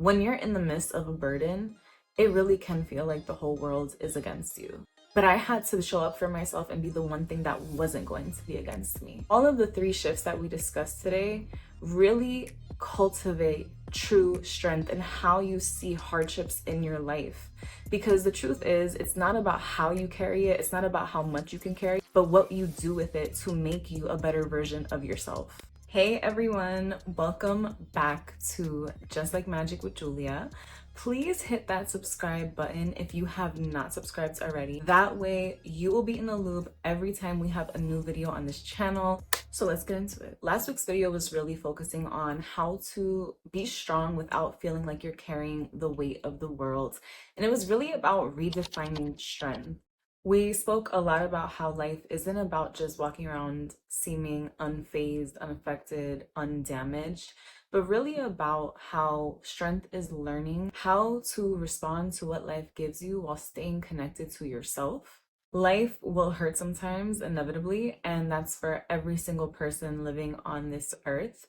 When you're in the midst of a burden, it really can feel like the whole world is against you. But I had to show up for myself and be the one thing that wasn't going to be against me. All of the three shifts that we discussed today really cultivate true strength and how you see hardships in your life. Because the truth is, it's not about how you carry it, it's not about how much you can carry, but what you do with it to make you a better version of yourself. Hey everyone, welcome back to Just Like Magic with Julia. Please hit that subscribe button if you have not subscribed already. That way you will be in the loop every time we have a new video on this channel. So let's get into it. Last week's video was really focusing on how to be strong without feeling like you're carrying the weight of the world. And it was really about redefining strength. We spoke a lot about how life isn't about just walking around seeming unfazed, unaffected, undamaged, but really about how strength is learning how to respond to what life gives you while staying connected to yourself. Life will hurt sometimes, inevitably, and that's for every single person living on this earth.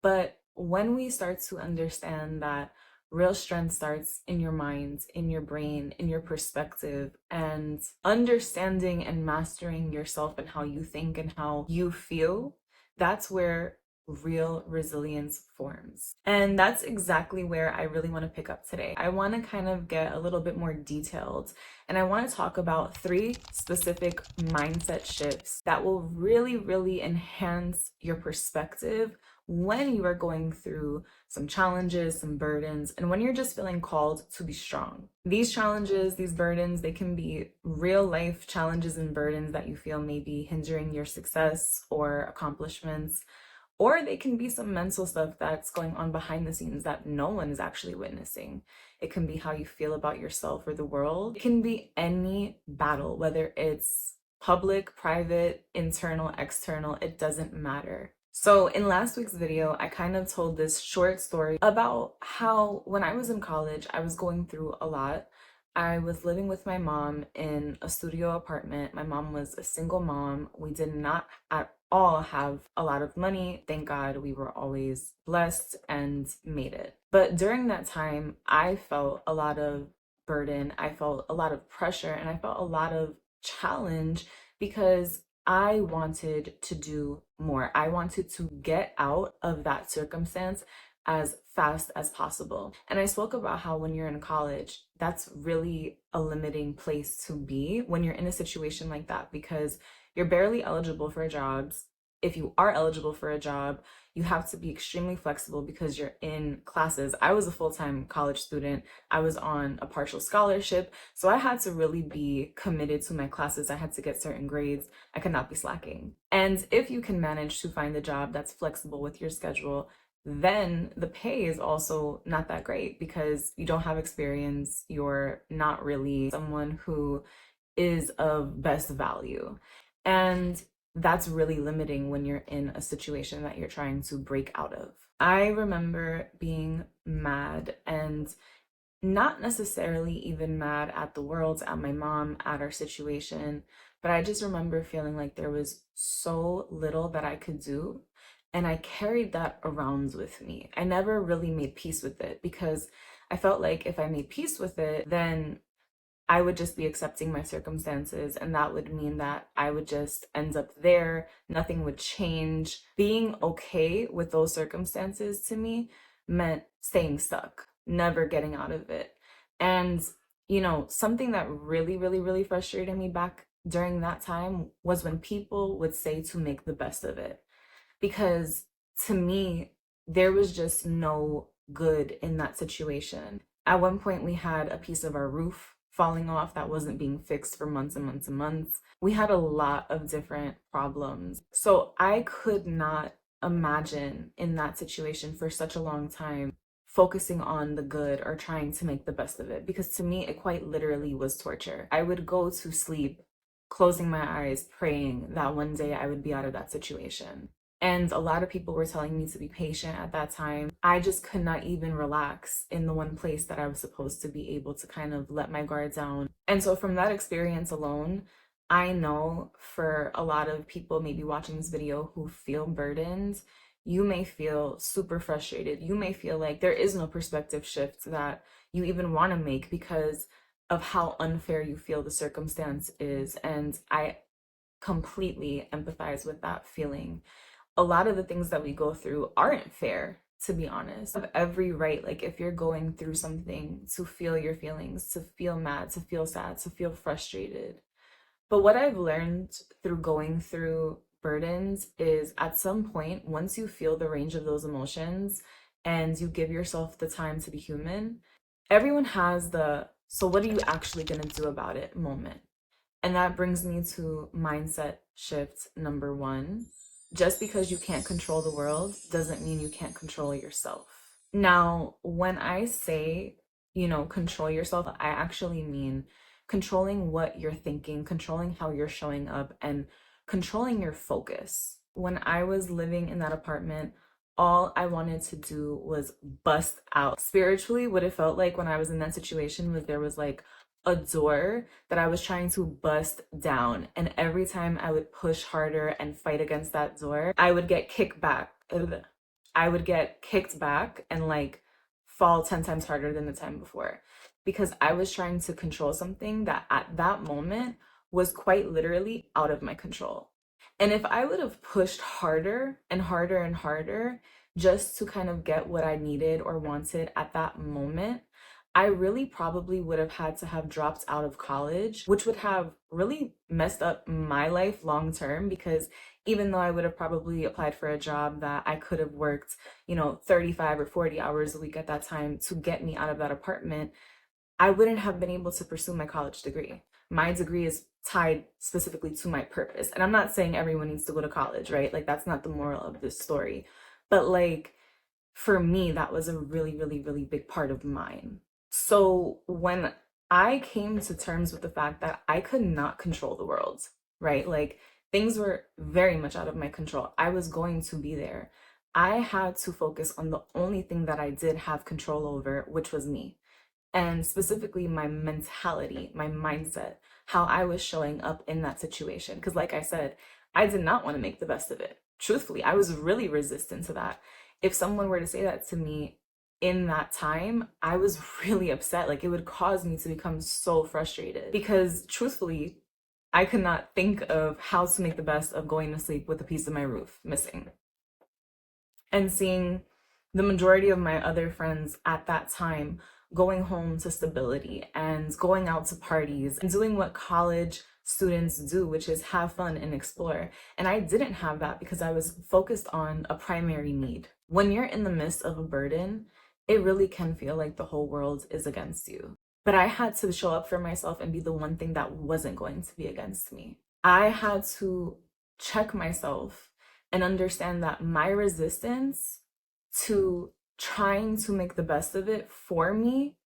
But when we start to understand that real strength starts in your mind, in your brain, in your perspective, and understanding and mastering yourself and how you think and how you feel, that's where real resilience forms. And that's exactly where I really want to pick up today. I want to kind of get a little bit more detailed, and I want to talk about three specific mindset shifts that will really enhance your perspective when you are going through some challenges, some burdens, and when you're just feeling called to be strong. These challenges, these burdens, they can be real life challenges and burdens that you feel may be hindering your success or accomplishments, or they can be some mental stuff that's going on behind the scenes that no one is actually witnessing. It can be how you feel about yourself or the world. It can be any battle, whether it's public, private, internal, external, it doesn't matter. So in last week's video, I kind of told this short story about how when I was in college, I was going through a lot. I was living with my mom in a studio apartment. My mom was a single mom. We did not at all have a lot of money. Thank God we were always blessed and made it. But during that time, I felt a lot of burden. I felt a lot of pressure and I felt a lot of challenge because I wanted to do more. I wanted to get out of that circumstance as fast as possible. And I spoke about how when you're in college, that's really a limiting place to be when you're in a situation like that, because you're barely eligible for jobs. If you are eligible for a job, you have to be extremely flexible because you're in classes. I was a full-time college student. I was on a partial scholarship. So I had to really be committed to my classes. I had to get certain grades. I could not be slacking. And if you can manage to find a job that's flexible with your schedule, then the pay is also not that great because you don't have experience. You're not really someone who is of best value. And that's really limiting when you're in a situation that you're trying to break out of. I remember being mad, and not necessarily even mad at the world, at my mom, at our situation, but I just remember feeling like there was so little that I could do. And I carried that around with me. I never really made peace with it because I felt like if I made peace with it, then I would just be accepting my circumstances, and that would mean that I would just end up there. Nothing would change. Being okay with those circumstances to me meant staying stuck, never getting out of it. And, something that really frustrated me back during that time was when people would say to make the best of it. Because to me, there was just no good in that situation. At one point, we had a piece of our roof falling off that wasn't being fixed for months and months and months. We had a lot of different problems. So I could not imagine in that situation for such a long time focusing on the good or trying to make the best of it, because to me, it quite literally was torture. I would go to sleep closing my eyes, praying that one day I would be out of that situation. And a lot of people were telling me to be patient at that time. I just could not even relax in the one place that I was supposed to be able to kind of let my guard down. And so from that experience alone, I know for a lot of people maybe watching this video who feel burdened, you may feel super frustrated. You may feel like there is no perspective shift that you even want to make because of how unfair you feel the circumstance is. And I completely empathize with that feeling. A lot of the things that we go through aren't fair, to be honest. You have every right, like if you're going through something, to feel your feelings, to feel mad, to feel sad, to feel frustrated. But what I've learned through going through burdens is at some point, once you feel the range of those emotions and you give yourself the time to be human, everyone has the so what are you actually going to do about it moment. And that brings me to mindset shift number one. Just because you can't control the world doesn't mean you can't control yourself. Now, when I say, control yourself, I actually mean controlling what you're thinking, controlling how you're showing up, and controlling your focus. When I was living in that apartment, all I wanted to do was bust out. Spiritually, what it felt like when I was in that situation was there was like a door that I was trying to bust down. And every time I would push harder and fight against that door, I would get kicked back. I would get kicked back and like fall 10 times harder than the time before because I was trying to control something that at that moment was quite literally out of my control. And if I would have pushed harder and harder and harder just to kind of get what I needed or wanted at that moment, I really probably would have had to have dropped out of college, which would have really messed up my life long term because even though I would have probably applied for a job that I could have worked, 35 or 40 hours a week at that time to get me out of that apartment, I wouldn't have been able to pursue my college degree. My degree is tied specifically to my purpose. And I'm not saying everyone needs to go to college, right? Like, that's not the moral of this story. But, like, for me, that was a really, really, really big part of mine. So when I came to terms with the fact that I could not control the world, right? Like, things were very much out of my control. I was going to be there. I had to focus on the only thing that I did have control over, which was me. And specifically my mentality, my mindset, how I was showing up in that situation. Because, like I said, I did not want to make the best of it. Truthfully, I was really resistant to that. If someone were to say that to me in that time, I was really upset. Like, it would cause me to become so frustrated because, truthfully, I could not think of how to make the best of going to sleep with a piece of my roof missing. And seeing the majority of my other friends at that time going home to stability and going out to parties and doing what college students do, which is have fun and explore. And I didn't have that because I was focused on a primary need. When you're in the midst of a burden, it really can feel like the whole world is against you. But I had to show up for myself and be the one thing that wasn't going to be against me. I had to check myself and understand that my resistance to trying to make the best of it for me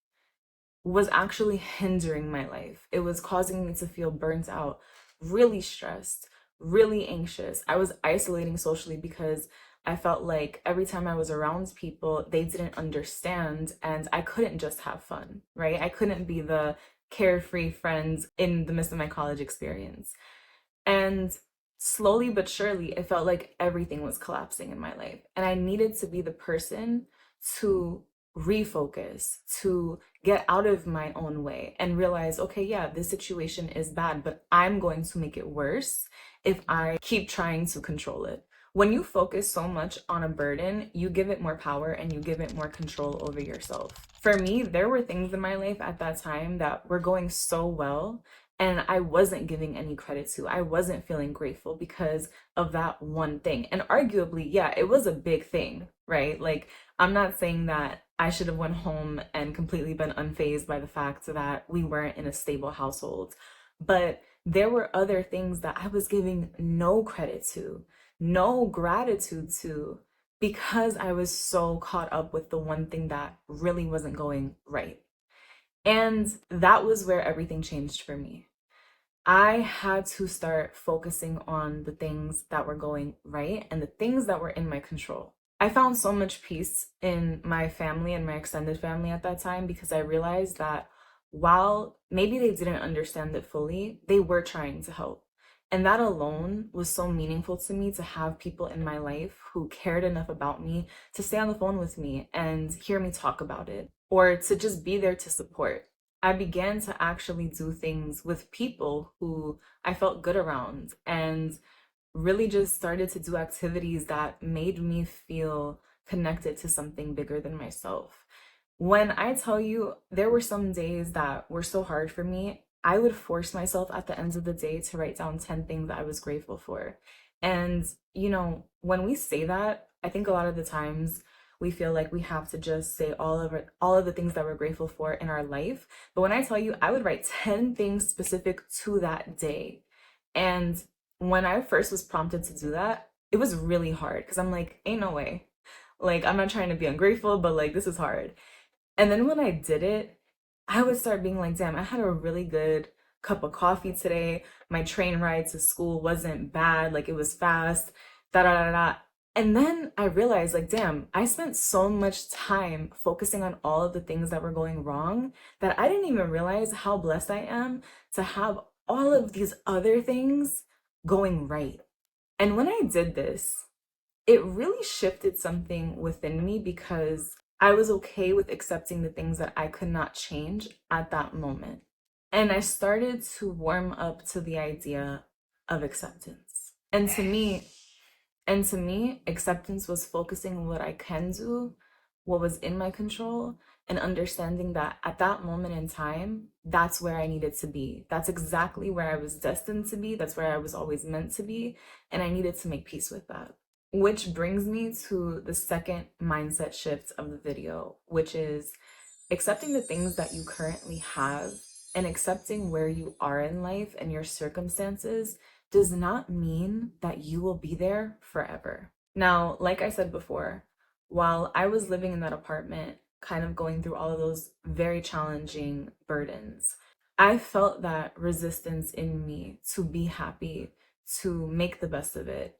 was actually hindering my life. It was causing me to feel burnt out, really stressed, really anxious. I was isolating socially because I felt like every time I was around people, they didn't understand and I couldn't just have fun, right? I couldn't be the carefree friends in the midst of my college experience. And slowly but surely, it felt like everything was collapsing in my life. And I needed to be the person to refocus, to get out of my own way and realize, okay, yeah, this situation is bad, but I'm going to make it worse if I keep trying to control it. When you focus so much on a burden, you give it more power and you give it more control over yourself. For me, there were things in my life at that time that were going so well and I wasn't giving any credit to. I wasn't feeling grateful because of that one thing. And arguably, yeah, it was a big thing, right? Like, I'm not saying that I should have went home and completely been unfazed by the fact that we weren't in a stable household. But there were other things that I was giving no credit to, no gratitude to, because I was so caught up with the one thing that really wasn't going right. And that was where everything changed for me. I had to start focusing on the things that were going right and the things that were in my control. I found so much peace in my family and my extended family at that time because I realized that while maybe they didn't understand it fully, they were trying to help. And that alone was so meaningful to me, to have people in my life who cared enough about me to stay on the phone with me and hear me talk about it, or to just be there to support. I began to actually do things with people who I felt good around, and really just started to do activities that made me feel connected to something bigger than myself. When I tell you, there were some days that were so hard for me, I would force myself at the end of the day to write down 10 things that I was grateful for. And, when we say that, I think a lot of the times we feel like we have to just say all of the things that we're grateful for in our life. But when I tell you, I would write 10 things specific to that day. And when I first was prompted to do that, it was really hard because I'm like, ain't no way. Like, I'm not trying to be ungrateful, but like, this is hard. And then when I did it, I would start being like, damn, I had a really good cup of coffee today. My train ride to school wasn't bad. Like, it was fast, da da da da. And then I realized, like, damn, I spent so much time focusing on all of the things that were going wrong that I didn't even realize how blessed I am to have all of these other things going right. And when I did this, it really shifted something within me because I was okay with accepting the things that I could not change at that moment. And I started to warm up to the idea of acceptance. And to me, acceptance was focusing on what I can do, what was in my control, and understanding that at that moment in time, that's where I needed to be. That's exactly where I was destined to be. That's where I was always meant to be. And I needed to make peace with that. Which brings me to the second mindset shift of the video, which is accepting the things that you currently have and accepting where you are in life and your circumstances does not mean that you will be there forever. Now, like I said before, while I was living in that apartment, kind of going through all of those very challenging burdens, I felt that resistance in me to be happy, to make the best of it,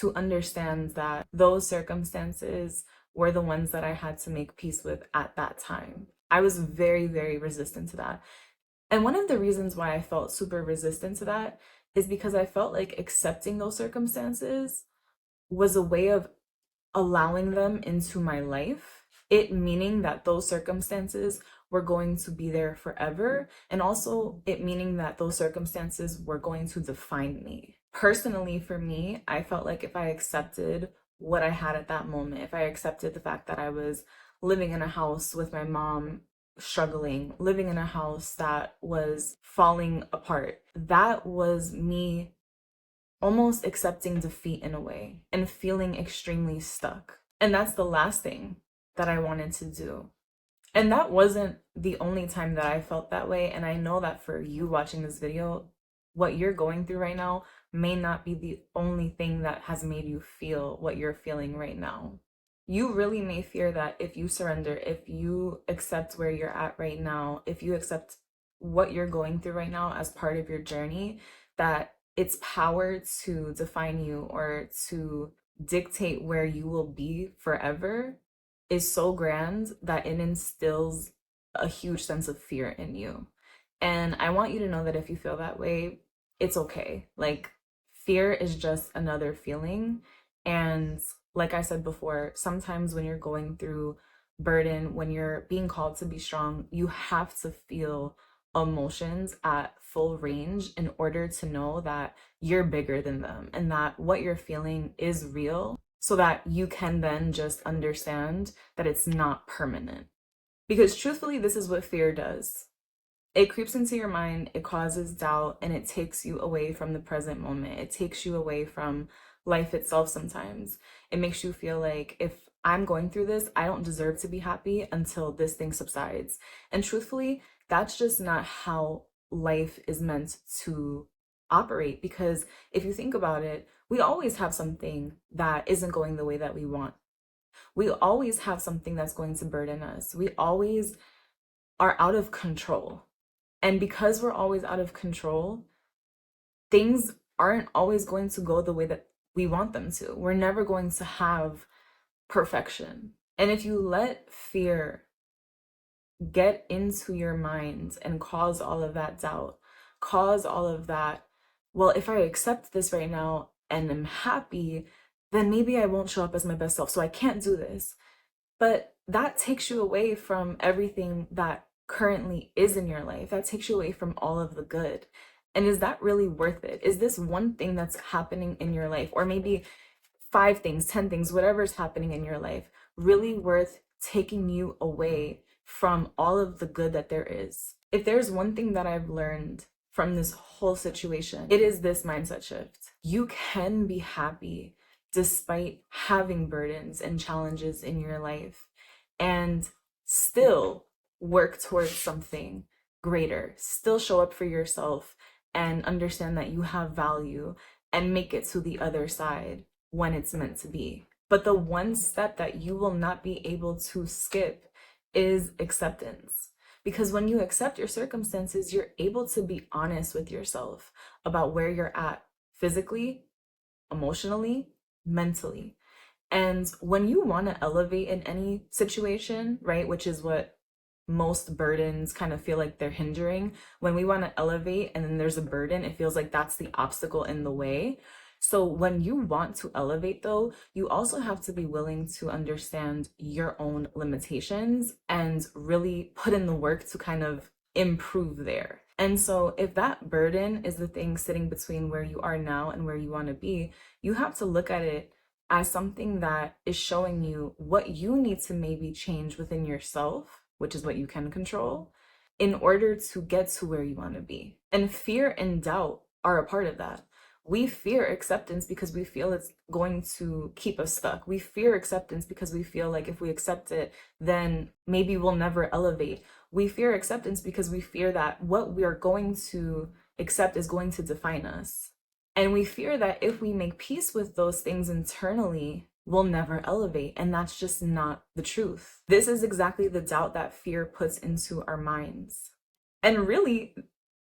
to understand that those circumstances were the ones that I had to make peace with at that time. I was very, very resistant to that. And one of the reasons why I felt super resistant to that is because I felt like accepting those circumstances was a way of allowing them into my life, it meaning that those circumstances were going to be there forever, and also it meaning that those circumstances were going to define me. Personally, for me, I felt like if I accepted what I had at that moment, if I accepted the fact that I was living in a house with my mom struggling, living in a house that was falling apart, that was me almost accepting defeat in a way and feeling extremely stuck. And that's the last thing that I wanted to do. And that wasn't the only time that I felt that way. And I know that for you watching this video, what you're going through right now may not be the only thing that has made you feel what you're feeling right now. You really may fear that if you surrender, if you accept where you're at right now, if you accept what you're going through right now as part of your journey, that its power to define you or to dictate where you will be forever is so grand that it instills a huge sense of fear in you. And I want you to know that if you feel that way, it's okay. Like, fear is just another feeling. And like I said before, sometimes when you're going through burden, when you're being called to be strong, you have to feel emotions at full range in order to know that you're bigger than them and that what you're feeling is real, so that you can then just understand that it's not permanent. Because truthfully, this is what fear does. It creeps into your mind, it causes doubt, and it takes you away from the present moment. It takes you away from life itself sometimes. It makes you feel like, if I'm going through this, I don't deserve to be happy until this thing subsides. And truthfully, that's just not how life is meant to operate. Because if you think about it, we always have something that isn't going the way that we want. We always have something that's going to burden us. We always are out of control. And because we're always out of control, things aren't always going to go the way that we want them to. We're never going to have perfection. And if you let fear get into your mind and cause all of that doubt, cause all of that well, if I accept this right now and am happy, then maybe I won't show up as my best self. So I can't do this. But that takes you away from everything that currently is in your life. That takes you away from all of the good. And is that really worth it? Is this one thing that's happening in your life, or maybe 5 things, 10 things, whatever's happening in your life, really worth taking you away from all of the good that there is? If there's one thing that I've learned from this whole situation, it is this mindset shift. You can be happy despite having burdens and challenges in your life and still work towards something greater, still show up for yourself and understand that you have value and make it to the other side when it's meant to be. But the one step that you will not be able to skip is acceptance. Because when you accept your circumstances, you're able to be honest with yourself about where you're at physically, emotionally, mentally. And when you want to elevate in any situation, right, which is what most burdens kind of feel like they're hindering, when we want to elevate and then there's a burden, it feels like that's the obstacle in the way. So when you want to elevate, though, you also have to be willing to understand your own limitations and really put in the work to kind of improve there. And so if that burden is the thing sitting between where you are now and where you want to be, you have to look at it as something that is showing you what you need to maybe change within yourself, which is what you can control, in order to get to where you want to be. And fear and doubt are a part of that. We fear acceptance because we feel it's going to keep us stuck. We fear acceptance because we feel like if we accept it, then maybe we'll never elevate. We fear acceptance because we fear that what we are going to accept is going to define us. And we fear that if we make peace with those things internally, we'll never elevate. And that's just not the truth. This is exactly the doubt that fear puts into our minds. And really,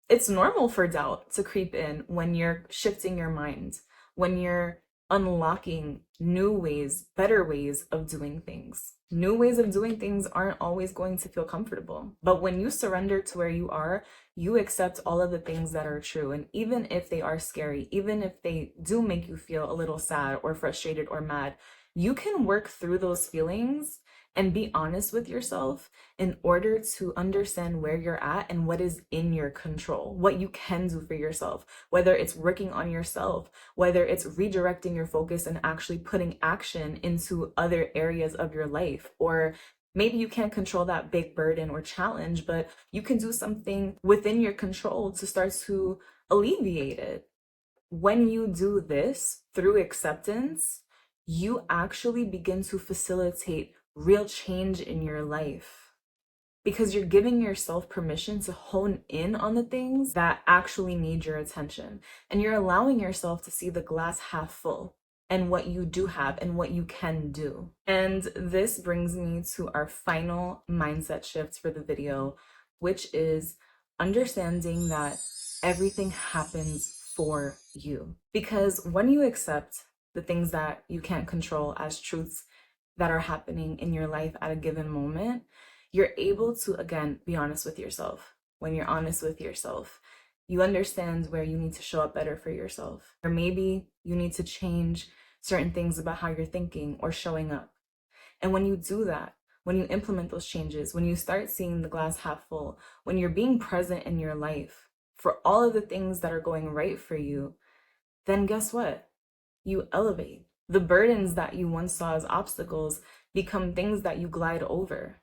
it's normal for doubt to creep in when you're shifting your mind, when you're unlocking new ways, better ways of doing things. New ways of doing things aren't always going to feel comfortable. But when you surrender to where you are, you accept all of the things that are true. And even if they are scary, even if they do make you feel a little sad or frustrated or mad, you can work through those feelings and be honest with yourself in order to understand where you're at and what is in your control, what you can do for yourself, whether it's working on yourself, whether it's redirecting your focus and actually putting action into other areas of your life. Or maybe you can't control that big burden or challenge, but you can do something within your control to start to alleviate it. When you do this through acceptance, you actually begin to facilitate real change in your life because you're giving yourself permission to hone in on the things that actually need your attention. And you're allowing yourself to see the glass half full and what you do have and what you can do. And this brings me to our final mindset shift for the video, which is understanding that everything happens for you. Because when you accept the things that you can't control as truths that are happening in your life at a given moment, you're able to, again, be honest with yourself. When you're honest with yourself, you understand where you need to show up better for yourself. Or maybe you need to change certain things about how you're thinking or showing up. And when you do that, when you implement those changes, when you start seeing the glass half full, when you're being present in your life for all of the things that are going right for you, then guess what? You elevate. The burdens that you once saw as obstacles become things that you glide over.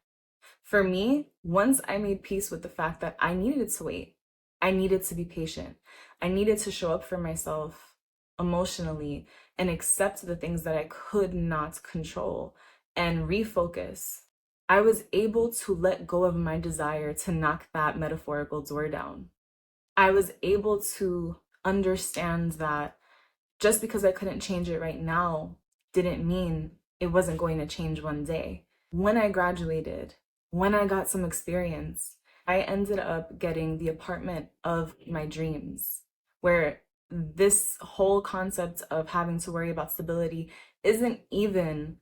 For me, once I made peace with the fact that I needed to wait, I needed to be patient, I needed to show up for myself emotionally and accept the things that I could not control and refocus, I was able to let go of my desire to knock that metaphorical door down. I was able to understand that just because I couldn't change it right now didn't mean it wasn't going to change one day. When I graduated, when I got some experience, I ended up getting the apartment of my dreams, where this whole concept of having to worry about stability isn't even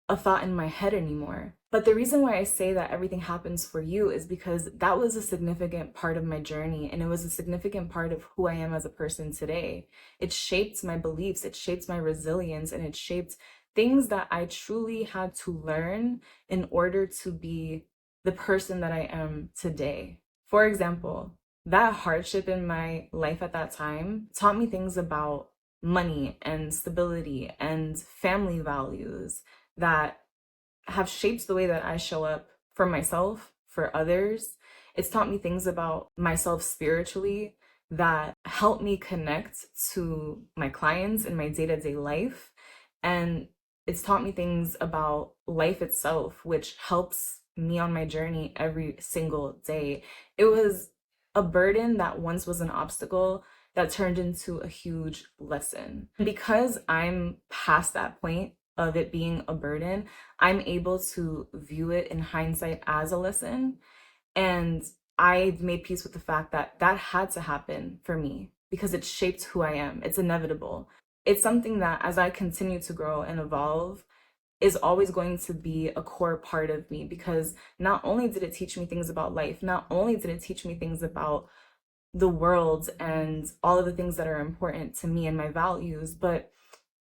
a thought in my head anymore. But the reason why I say that everything happens for you is because that was a significant part of my journey, and it was a significant part of who I am as a person today. It shaped my beliefs, it shaped my resilience, and it shaped things that I truly had to learn in order to be the person that I am today. For example, that hardship in my life at that time taught me things about money and stability and family values that have shaped the way that I show up for myself, for others. It's taught me things about myself spiritually that help me connect to my clients in my day-to-day life. And it's taught me things about life itself, which helps me on my journey every single day. It was a burden that once was an obstacle that turned into a huge lesson. Because I'm past that point of it being a burden, I'm able to view it in hindsight as a lesson. And I've made peace with the fact that that had to happen for me because it shaped who I am. It's inevitable. It's something that as I continue to grow and evolve is always going to be a core part of me, because not only did it teach me things about life, not only did it teach me things about the world and all of the things that are important to me and my values, but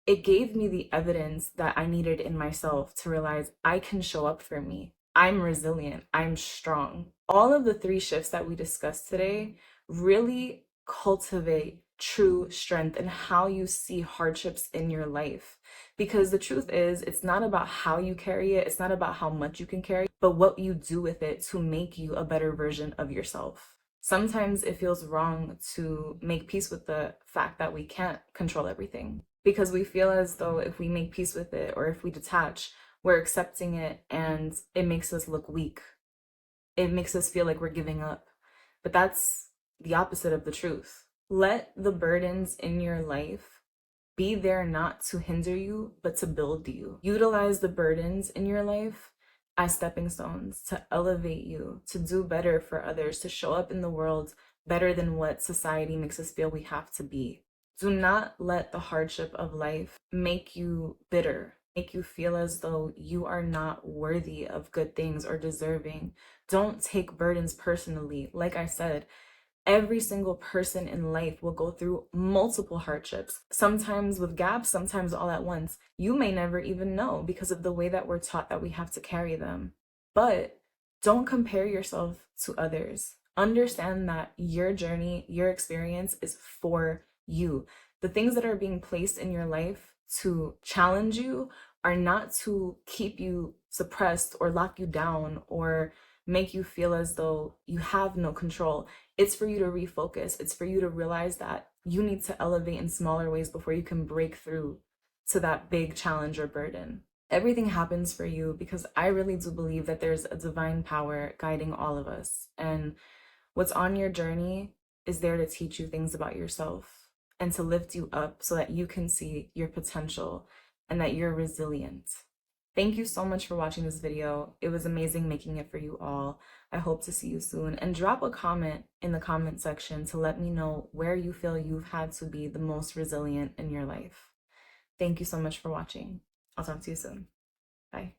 it gave me the evidence that I needed in myself to realize I can show up for me. I'm resilient. I'm strong. All of the three shifts that we discussed today really cultivate true strength and how you see hardships in your life. Because the truth is, it's not about how you carry it, it's not about how much you can carry, but what you do with it to make you a better version of yourself. Sometimes it feels wrong to make peace with the fact that we can't control everything, because we feel as though if we make peace with it or if we detach, we're accepting it and it makes us look weak. It makes us feel like we're giving up. But that's the opposite of the truth. Let the burdens in your life be there not to hinder you, but to build you. Utilize the burdens in your life as stepping stones to elevate you, to do better for others, to show up in the world better than what society makes us feel we have to be. Do not let the hardship of life make you bitter, make you feel as though you are not worthy of good things or deserving. Don't take burdens personally. Like I said, every single person in life will go through multiple hardships, sometimes with gaps, sometimes all at once. You may never even know because of the way that we're taught that we have to carry them. But don't compare yourself to others. Understand that your journey, your experience is for you. The things that are being placed in your life to challenge you are not to keep you suppressed or lock you down or make you feel as though you have no control. It's for you to refocus. It's for you to realize that you need to elevate in smaller ways before you can break through to that big challenge or burden. Everything happens for you because I really do believe that there's a divine power guiding all of us. And what's on your journey is there to teach you things about yourself and to lift you up so that you can see your potential and that you're resilient. Thank you so much for watching this video. It was amazing making it for you all. I hope to see you soon, and drop a comment in the comment section to let me know where you feel you've had to be the most resilient in your life. Thank you so much for watching. I'll talk to you soon. Bye.